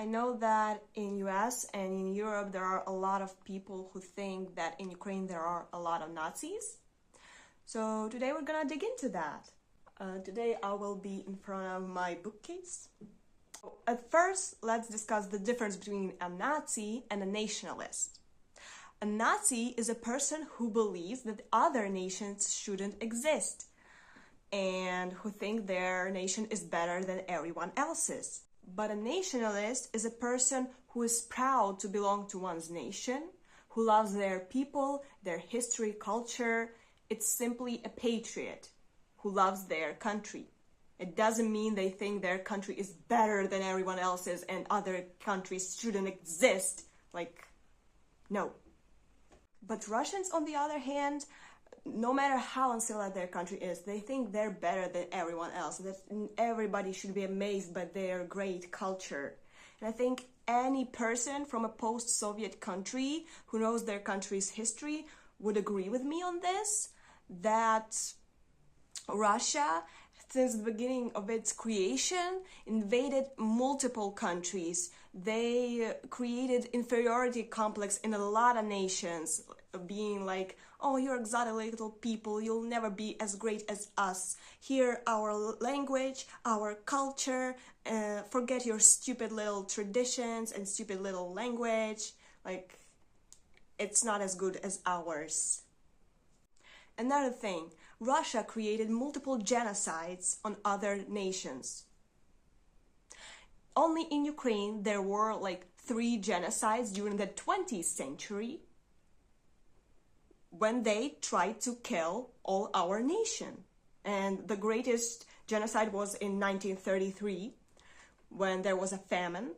I know that in US and in Europe there are a lot of people who think that in Ukraine there are a lot of Nazis. So today we're gonna dig into that. Today I will be in front of my bookcase. At first, let's discuss the difference between a Nazi and a nationalist. A Nazi is a person who believes that other nations shouldn't exist and who think their nation is better than everyone else's. But a nationalist is a person who is proud to belong to one's nation, who loves their people, their history, culture. It's simply a patriot who loves their country. It doesn't mean they think their country is better than everyone else's and other countries shouldn't exist. No. But Russians, on the other hand, no matter how uncivilized their country is, they think they're better than everyone else, that everybody should be amazed by their great culture. And I think any person from a post-Soviet country who knows their country's history would agree with me on this, that Russia, since the beginning of its creation, invaded multiple countries. They created inferiority complex in a lot of nations, being like, oh, you're exotic little people, you'll never be as great as us. Here, our language, our culture, forget your stupid little traditions and stupid little language. It's not as good as ours. Another thing, Russia created multiple genocides on other nations. Only in Ukraine there were 3 genocides during the 20th century when they tried to kill all our nation. And the greatest genocide was in 1933 when there was a famine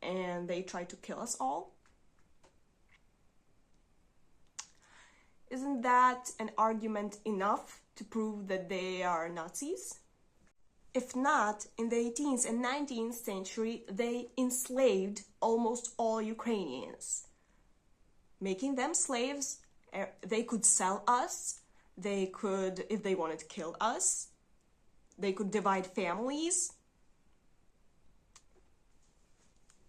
and they tried to kill us all. Isn't that an argument enough to prove that they are Nazis? If not, in the 18th and 19th century, they enslaved almost all Ukrainians, making them slaves. They could sell us, they could, if they wanted to kill us, they could divide families.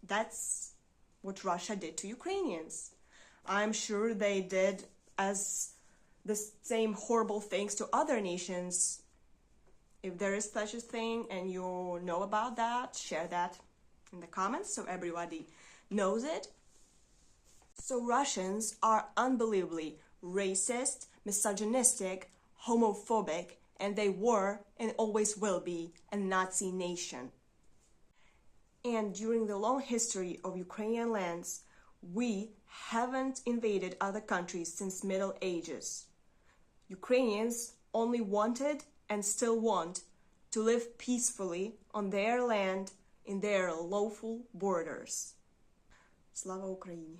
That's what Russia did to Ukrainians. I'm sure they did as the same horrible things to other nations. If there is such a thing and you know about that, share that in the comments so everybody knows it. So Russians are unbelievably racist, misogynistic, homophobic, and they were and always will be a Nazi nation. And during the long history of Ukrainian lands, we haven't invaded other countries since Middle Ages. Ukrainians only wanted and still want to live peacefully on their land in their lawful borders. Slava Ukraini!